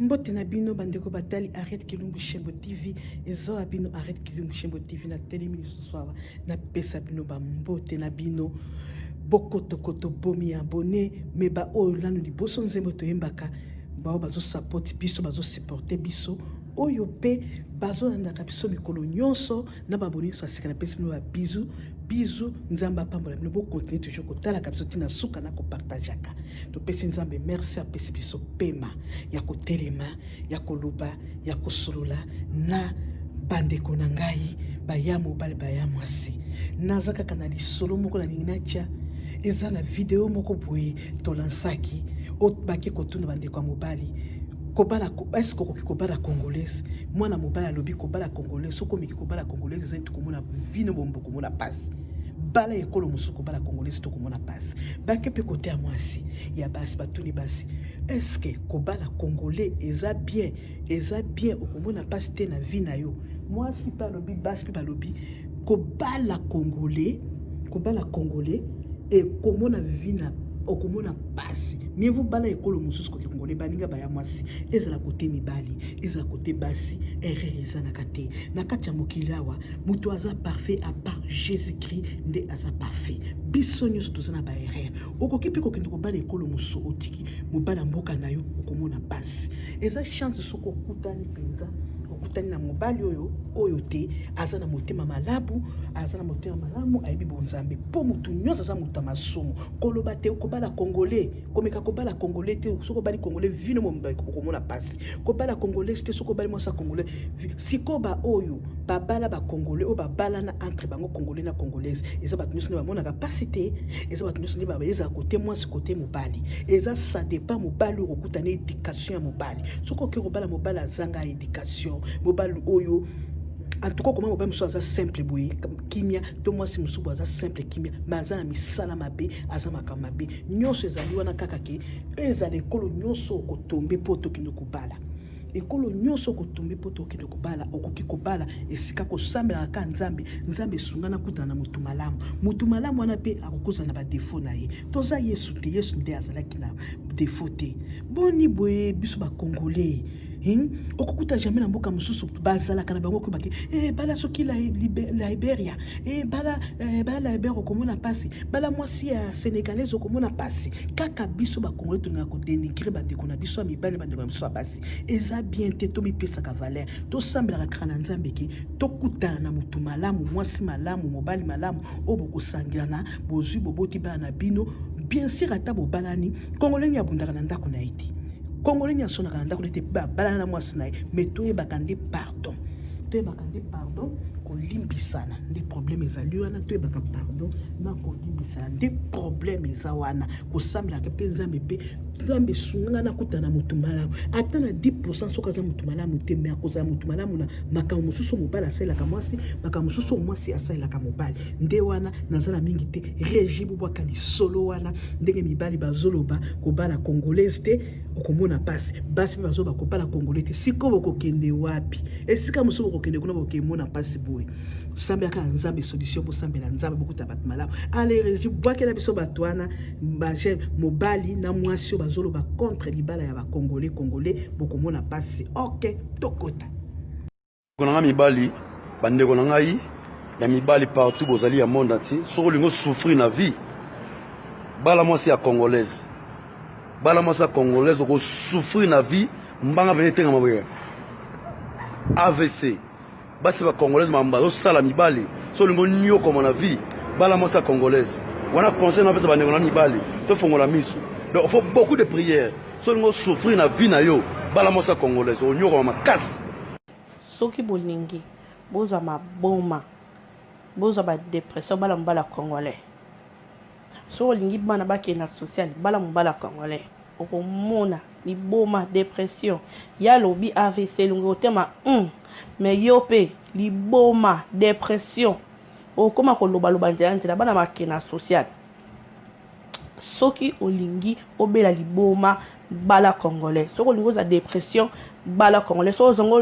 Mbote na bino bandeko batali arrête Kilumbu Shembo TV ezo abino arrête Kilumbu Shembo TV na telemi soir na pesa bino ba mbote na bino bokoto koto bomi abonné me ba oyo lanu liboso nzembo toyembaka ba bazo support biso bazo supporter biso oyo pe bazo ndaka biso mikolo nyonso na baboni so asika na pesa bino ba bizu nzamba pambola bino bo continuer toujours kotala ka biso tina suka na ko partageaka to pesi nzambe merci a pesi biso pema ya kotelema ya koluba ya kosolola na bandeko na ngai baya mobile baya mwasi nazaka kana lisolo moko na ninacha eza na video moko boye to lansaki o baki kotuna bandeko ya mobali kobala est-ce que kobala congolaise mwana mobali alobi kobala congolaise soko miki kobala congolaise eza tout komona vino bombo komona passe bala ekolo musuko bala congolaise to komona passe baki pe côté à mwasi ya basi batuni basi est-ce que kobala congolais eza bien okomona passe te na vie na yo mwasi pa lobi basi pe balobi kobala congolais et komona vie na okomona pasi mieux vous bala ekolo mususu ko congolais baninga baya mwasi ezala côté mibali ezala côté basi erreur ezana kate na katia mokilawa muto aza parfait à part Jésus-Christ nde aza parfait biso nyonso tozana ba erreur okoki pe ko kendo ko bala ekolo musu otiki mobala mboka na yo okomona pasi eza chance soko kutani penza okutani na mobali oyo te azana motema malabu azana motema malamu ayibi bonzambe po mutu nyonso aza mutu masumu koloba te kobala congolais komeka kobala congolais te soko bali congolais vino momba komona pasi kobala congolais te soko bali mosa congolais sikoba oyo babala ba congolais o babala na entre bango congolais na congolaise eza batu nyonso ba mona kapasi te eza batu nyonso ba eza côté mwasi côté mobali eza ça dépend mobali okutana éducation ya mobali soko ke kobala mobali azanga éducation mobali oyo en tout cas comment mobali muso aza simple boye kimia to mwasi muso aza simple kimia maza na misala mabe aza makamabe nyonso ezali wana kaka ke ezali ekolo nyonso kotombe poto kino kobala ekolo nyonso kotombe poto kino kobala okoki kobala esika kosambela ka nzambe sungana kutana na mutu malamu wana pe akokoza na ba défaut na ye toza yesu nde azalaki na défaut te boni boye biso ba congolais okukuta jamais na mboka mususu bazala kana bango ko baki bala soki la Liberia bala la Liberia okomona pasi bala mwasi ya sénégalaise okomona pasi kaka biso ba congolais tunga ko dénigrer bandeko na biso mibale bandeko na biso basi eza bien te to mipesa ka valeur to sambela ka kana nzambe ki to kutana na mutu malamu mwasi malamu mobali malamu oboko sangana bozwi boboti bana bino bien sûr ata bobalani congolais ya bundaka na ndako na iti Congolais n'y a son agenda qu'on était balana moi snaï mais tout est bakandé pardon ko limbisana des problèmes ezaluana to ebaka pardon na ko limbisana des problèmes ezawana ko sambla ke penzambe pe nzambe sunga na kutana mutu malamu ata na 10% soka za mutu malamu te me akoza mutu malamu na makamu mususu mobala sela ka mwasi makamu mususu mwasi asela ka mobali nde wana nazala mingi te régime bwaka li solo wana ndenge mibali bazoloba ko bala congolaise te okomona pasi basi bazoba ko bala congolais te siko boko kende wapi esika mususu boko kende kuna boko mona pasi boy sambe aka nzambe solution pour sambe na nzambe beaucoup tabat malamu ale régime bwaka na biso batwana baje mobali na mwasi bazolo ba contre libala ya ba congolais beaucoup mona pasi OK tokota konanga mibali bandeko na ngai ya mibali partout bozali ya monde entier soko lingo souffrir na vie bala mwasi ya congolaise ko souffrir na vie mbanga bene tenga maboya AVC basi ba congolaise mamba zo sala mibali so lingo nyo comme na vie bala mwasi ya congolaise wana conseil na pesa bandeko na mibali to fongola misu donc il faut beaucoup de prières so lingo souffrir na vie na yo bala mwasi ya congolaise o nyoko makasi soki bolingi bozwa maboma bozwa ba dépression bala mbala congolais so olingi bana bakena social bala mbala congolais okomona liboma dépression ya lobi AVC lungo tema mais yo pe liboma dépression okoma koloba nzela bana bakena social soki olingi obela liboma bala congolais soko olingo za dépression bala congolais so zongo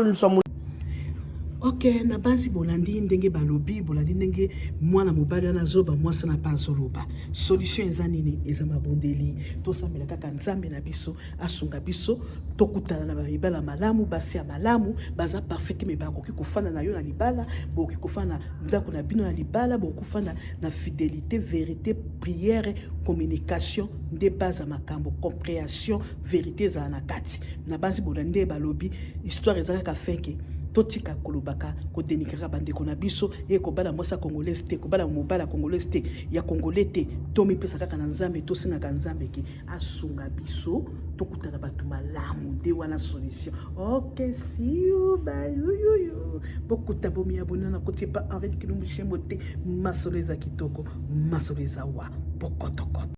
Ok, na basi bolandi ndenge balobi, bolandi ndenge mwana mobali wana zoba mwasi na pa zoloba. Solution eza nini? Eza mabondeli. Tosambela kaka nzambe na biso, asunga biso, tokutana na babibala malamu, basi ya malamu, baza parfait me bakoki kofanda na yo na libala, bokoki kofanda ndako na bino na libala, bokoki kofanda na fidélité, vérité, prière, communication, nde base ya makambo, compréhension, vérité za na kati. Na basi bolandi balobi, histoire eza kaka fenke. Totika kolobaka ko denigrera bandeko na biso e ko bala mwasa congolais te ko bala mobala congolais te ya congolais te tomi pesa kaka na nzambe to singa ka nzambe ki asunga biso tokutana batu malamu nde wana solution. Ok, see you bye yo bokuta bomi abona na kote pa arrête kilombo shembo te masoleza kitoko masoleza wa bokotokoto.